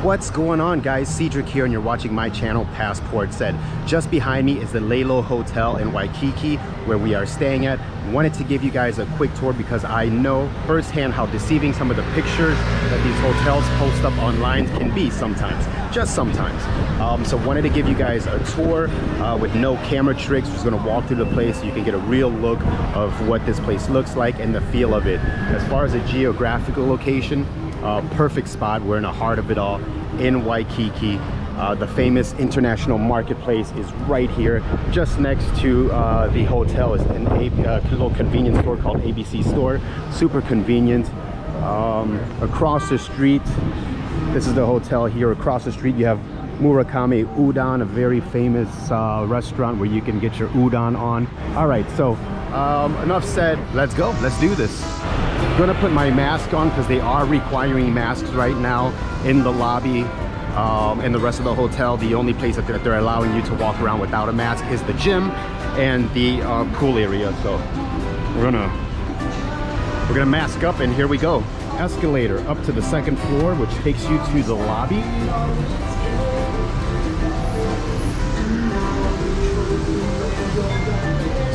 What's going on, guys? Cedric here, and you're watching my channel, Passport Said. Just behind me is the Laylow Hotel in Waikiki, where we are staying at. Wanted to give you guys a quick tour because I know firsthand how deceiving some of the pictures that these hotels post up online can be sometimes, just sometimes. So wanted to give you guys a tour with no camera tricks. Just gonna walk through the place so you can get a real look of what this place looks like and the feel of it. As far as a geographical location, perfect spot. We're in the heart of it all in Waikiki. The famous international marketplace is right here, just next to the hotel. Is a little convenience store called ABC Store. Super convenient. Across the street, this is the hotel here. Across the street you have Murakami Udon, a very famous restaurant where you can get your udon on. All right, so enough said. Let's go. Let's do this. I'm gonna put my mask on because they are requiring masks right now in the lobby. And the rest of the hotel, the only place that they're allowing you to walk around without a mask is the gym and the pool area. So we're gonna mask up, and here we go. Escalator up to the second floor, which takes you to the lobby.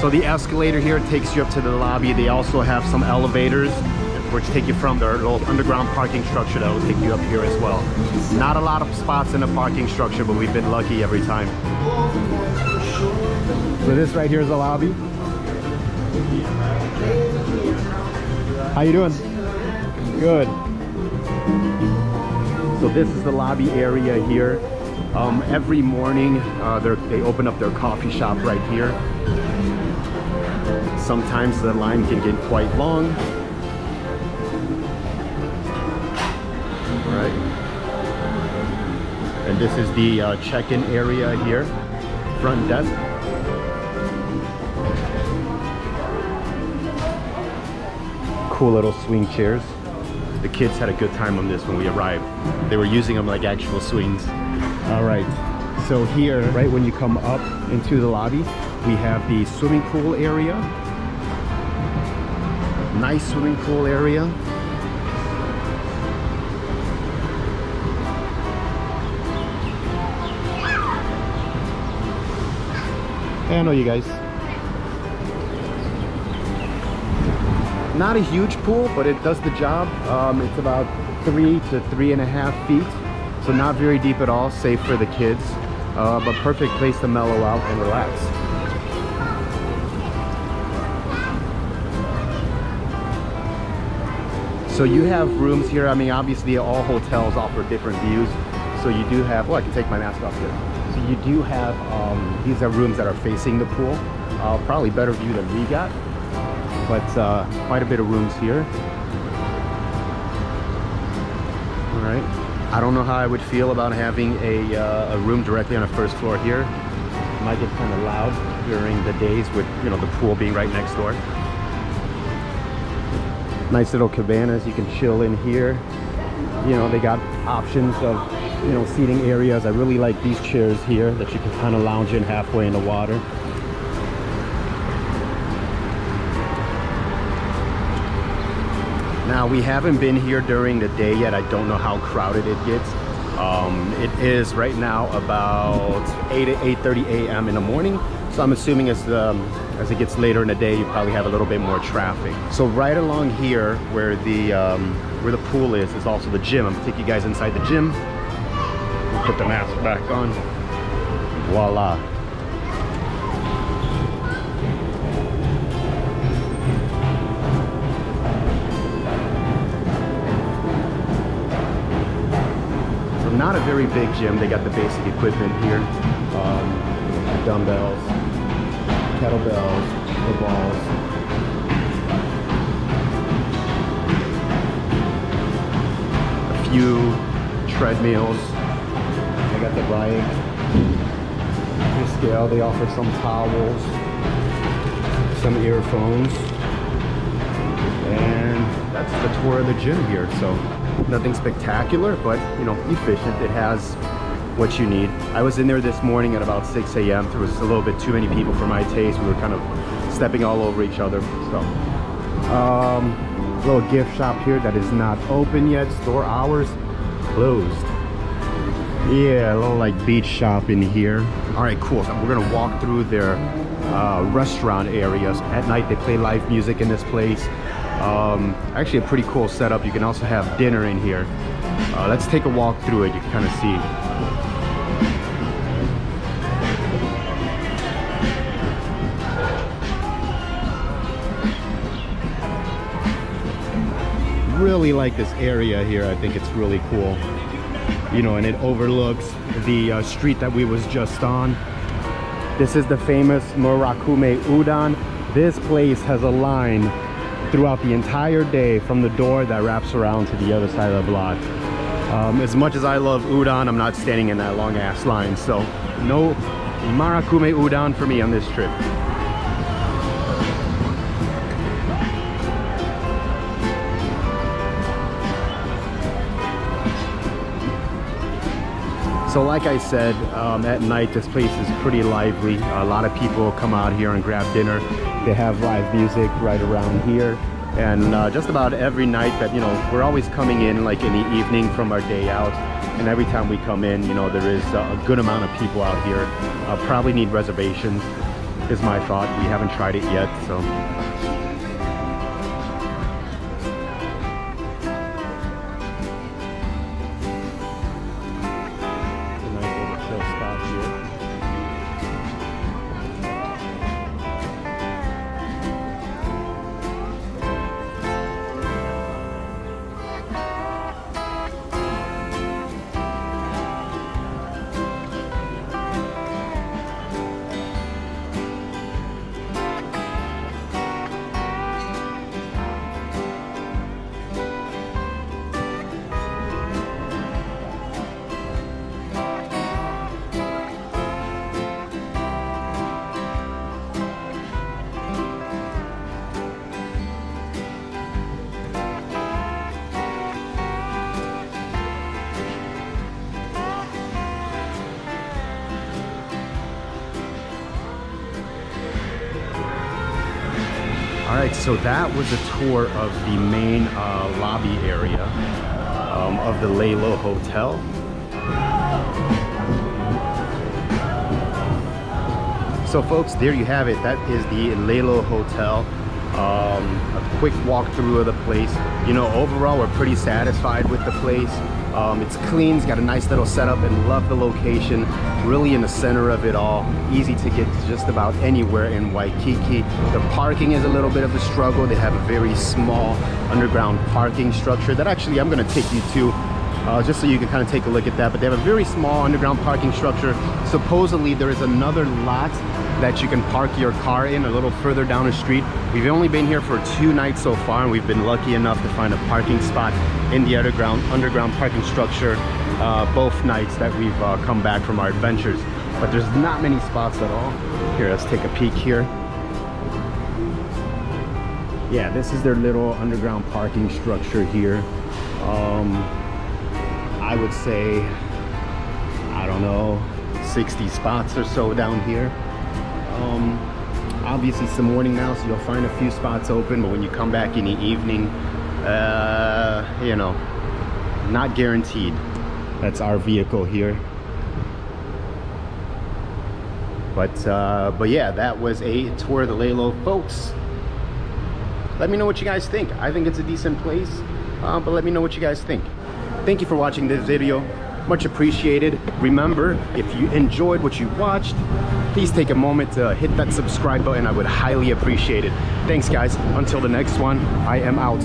So the escalator here takes you up to the lobby. They also have some elevators which take you from their little underground parking structure that will take you up here as well. Not a lot of spots in the parking structure, but we've been lucky every time. So this right here is the lobby. How you doing? Good. So this is the lobby area here. Every morning they open up their coffee shop right here. Sometimes the line can get quite long. All right. And this is the check-in area here, front desk. Cool little swing chairs. The kids had a good time on this when we arrived. They were using them like actual swings. All right, so here, right when you come up into the lobby, we have the swimming pool area. Nice swimming pool area. Hey, I know you guys. Not a huge pool, but it does the job. It's about 3 to 3.5 feet. So not very deep at all, safe for the kids, but perfect place to mellow out and relax. So you have rooms here. I mean, obviously all hotels offer different views. So you do have, well, I can take my mask off here. So you do have, these are rooms that are facing the pool. Probably better view than we got, but quite a bit of rooms here. All right. I don't know how I would feel about having a room directly on the first floor here. It might get kind of loud during the days with, you know, the pool being right next door. Nice little cabanas, you can chill in here. You know, they got options of, you know, seating areas. I really like these chairs here that you can kind of lounge in halfway in the water. Now, we haven't been here during the day yet. I don't know how crowded it gets. It is right now about 8 to 8:30 a.m. in the morning. So I'm assuming as it gets later in the day, you probably have a little bit more traffic. So right along here where the pool is also the gym. I'm gonna take you guys inside the gym. We'll put the mask back on. Voila. Not a very big gym. They got the basic equipment here. Dumbbells, kettlebells, the balls. A few treadmills. They got the bike, the scale. They offer some towels, some earphones, and that's the tour of the gym here. So nothing spectacular, but you know, efficient. It has what you need. I was in there this morning at about 6 a.m. There was a little bit too many people for my taste. We were kind of stepping all over each other. So little gift shop here that is not open yet. Store hours closed. Yeah, a little like beach shop in here. All right, cool. So we're gonna walk through their restaurant areas. At night they play live music in this place. Actually a pretty cool setup. You can also have dinner in here. Let's take a walk through it. You can kind of see. Really like this area here. I think it's really cool, you know, and it overlooks the street that we was just on. This is the famous Murakume Udon. This place has a line throughout the entire day from the door that wraps around to the other side of the block. As much as I love udon, I'm not standing in that long ass line, so no Murakume Udon for me on this trip. So like I said, at night this place is pretty lively. A lot of people come out here and grab dinner. They have live music right around here. And just about every night that, you know, we're always coming in like in the evening from our day out. And every time we come in, you know, there is a good amount of people out here. Probably need reservations is my thought. We haven't tried it yet, so. All right, so that was a tour of the main lobby area of the Laylow Hotel. So folks, there you have it. That is the Laylow Hotel. A quick walkthrough of the place. You know, overall, we're pretty satisfied with the place. It's clean, it's got a nice little setup, and love the location. Really in the center of it all. Easy to get to just about anywhere in Waikiki. The parking is a little bit of a struggle. They have a very small underground parking structure that actually I'm going to take you to. Just so you can kind of take a look at that. But they have a very small underground parking structure. Supposedly there is another lot that you can park your car in a little further down the street. We've only been here for 2 nights so far, and we've been lucky enough to find a parking spot in the underground parking structure both nights that we've come back from our adventures. But there's not many spots at all. Here, let's take a peek here. Yeah, this is their little underground parking structure here. I would say, I don't know, 60 spots or so down here. Obviously it's the morning now, so you'll find a few spots open, but when you come back in the evening, you know, not guaranteed. That's our vehicle here. But yeah, that was a tour of the Laylow, folks. Let me know what you guys think. I think it's a decent place, but let me know what you guys think. Thank you for watching this video. Much appreciated. Remember, if you enjoyed what you watched, please take a moment to hit that subscribe button. I would highly appreciate it. Thanks guys. Until the next one, I am out.